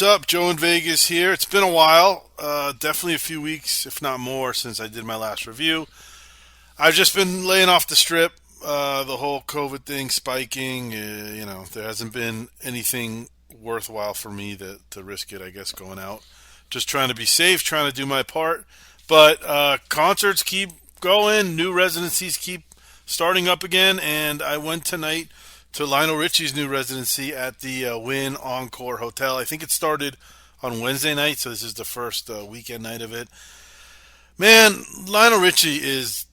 up? Joe in Vegas here. It's been a while, definitely a few weeks, if not more, since I did my last review. I've just been laying off the strip, the whole COVID thing spiking. There hasn't been anything worthwhile for me to risk it, I guess, going out. Just trying to be safe, trying to do my part. But concerts keep going, new residencies keep starting up again, and I went tonight to Lionel Richie's new residency at the Wynn Encore Hotel. I think it started on Wednesday night, so this is the first weekend night of it. Man, Lionel Richie is,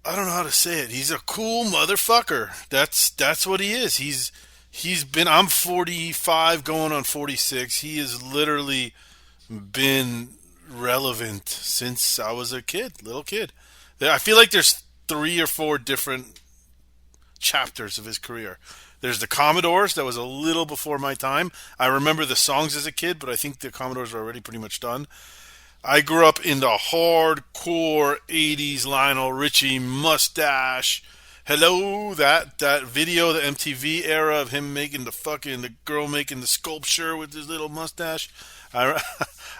I don't know how to say it. He's a cool motherfucker. That's what he is. He's been, I'm 45 going on 46. He has literally been relevant since I was a kid, little kid. I feel like there's three or four different chapters of his career. There's the Commodores, that was a little before my time. I remember the songs as a kid, but I think the Commodores were already pretty much done. I grew up in the hardcore 80s Lionel Richie mustache. Hello, that video, the MTV era of him making the girl making the sculpture with his little mustache. I,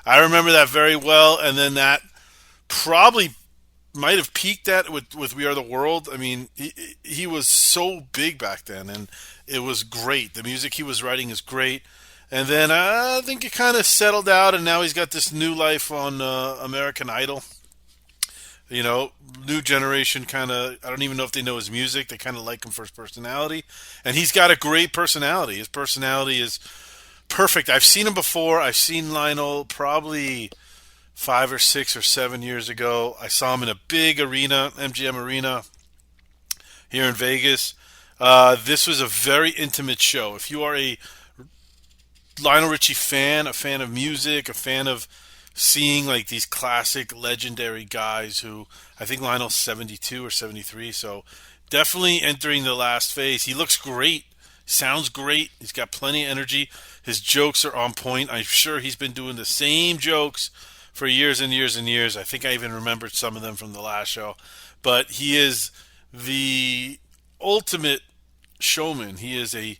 I remember that very well, and then that probably might have peaked at with We Are the World. I mean, he was so big back then, and it was great. The music he was writing is great. And then I think it kind of settled out, and now he's got this new life on American Idol. You know, new generation kind of, I don't even know if they know his music. They kind of like him for his personality. And he's got a great personality. His personality is perfect. I've seen him before. I've seen Lionel probably 5 or 6 or 7 years ago. I saw him in a big arena, MGM Arena, here in Vegas. This was a very intimate show. If you are a Lionel Richie fan, a fan of music, a fan of seeing like these classic legendary guys who, I think Lionel's 72 or 73, so definitely entering the last phase. He looks great, sounds great, he's got plenty of energy, his jokes are on point. I'm sure he's been doing the same jokes for years and years and years. I think I even remembered some of them from the last show. But he is the ultimate showman. He is a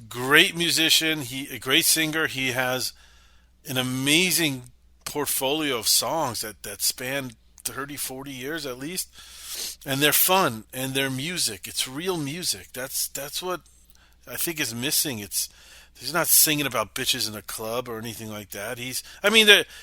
great musician, a great singer. He has an amazing portfolio of songs that span 30, 40 years at least. And they're fun, and they're music. It's real music. That's what I think is missing. He's not singing about bitches in a club or anything like that.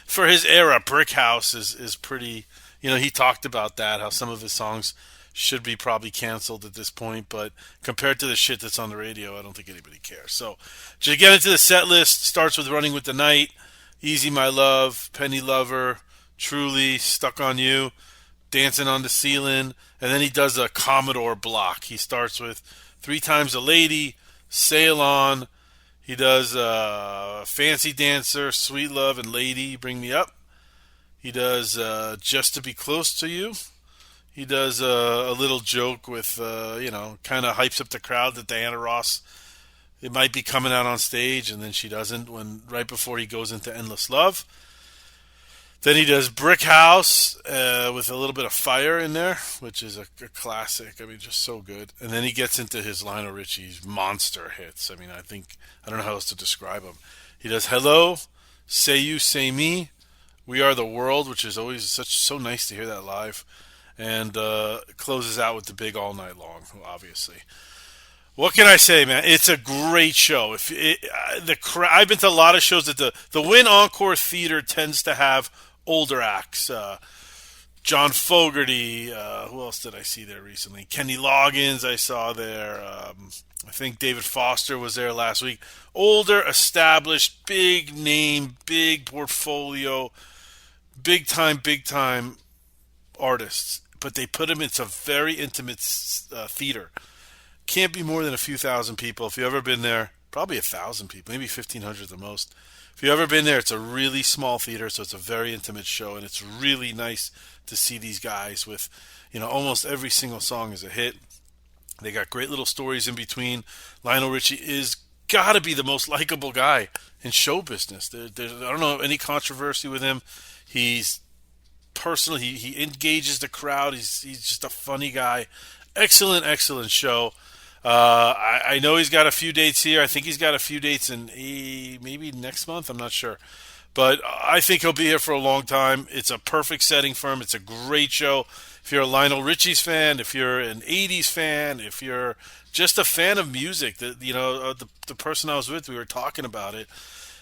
For his era, Brick House is pretty, he talked about that, how some of his songs should be probably canceled at this point, but compared to the shit that's on the radio, I don't think anybody cares. So, to get into the set list, starts with Running with the Night, Easy My Love, Penny Lover, Truly, Stuck on You, Dancing on the Ceiling, and then he does a Commodore block. He starts with Three Times a Lady, Sail On, he does Fancy Dancer, Sweet Love, and Lady, Bring Me Up. He does Just to Be Close to You. He does a little joke with, kind of hypes up the crowd that Diana Ross, it might be coming out on stage, and then she doesn't right before he goes into Endless Love. Then he does Brick House with a little bit of fire in there, which is a classic. I mean, just so good. And then he gets into his Lionel Richie's monster hits. I mean, I don't know how else to describe them. He does Hello, Say You, Say Me, We Are the World, which is always so nice to hear that live. And closes out with the big All Night Long, obviously. What can I say, man? It's a great show. I've been to a lot of shows that the Wynn Encore Theater tends to have older acts. John Fogerty. Who else did I see there recently? Kenny Loggins I saw there. I think David Foster was there last week. Older, established, big name, big portfolio, big time artists. But they put them into a very intimate theater. Can't be more than a few thousand people. If you've ever been there, probably 1,000 people, maybe 1,500 at the most. If you've ever been there, it's a really small theater, so it's a very intimate show, and it's really nice to see these guys with, almost every single song is a hit. They got great little stories in between. Lionel Richie is got to be the most likable guy in show business. I don't know any controversy with him. He's personal. He engages the crowd. He's just a funny guy. Excellent show. I know he's got a few dates here. I think he's got a few dates in maybe next month. I'm not sure. But I think he'll be here for a long time. It's a perfect setting for him. It's a great show. If you're a Lionel Richie's fan, if you're an '80s fan, if you're just a fan of music, the person I was with, we were talking about it.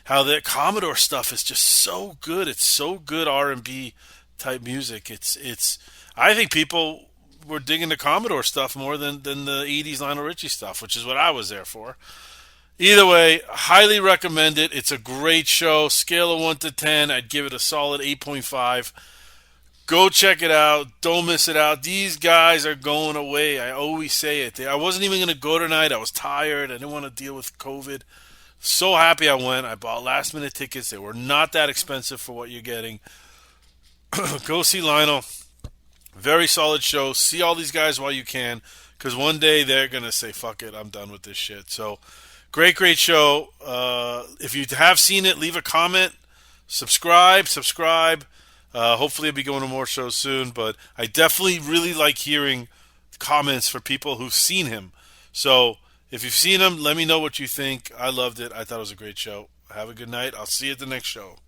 How the Commodore stuff is just so good. It's so good R&B type music. It's. I think people were digging the Commodore stuff more than the '80s Lionel Richie stuff, which is what I was there for. Either way, highly recommend it. It's a great show. Scale of 1 to 10, I'd give it a solid 8.5. Go check it out. Don't miss it out. These guys are going away. I always say it. I wasn't even going to go tonight. I was tired. I didn't want to deal with COVID. So happy I went. I bought last minute tickets. They were not that expensive for what you're getting. Go see Lionel. Very solid show. See all these guys while you can, because one day they're going to say, fuck it, I'm done with this shit. So, great show. If you have seen it, leave a comment. Subscribe. Hopefully, I'll be going to more shows soon, but I definitely really like hearing comments for people who've seen him. So, if you've seen him, let me know what you think. I loved it. I thought it was a great show. Have a good night. I'll see you at the next show.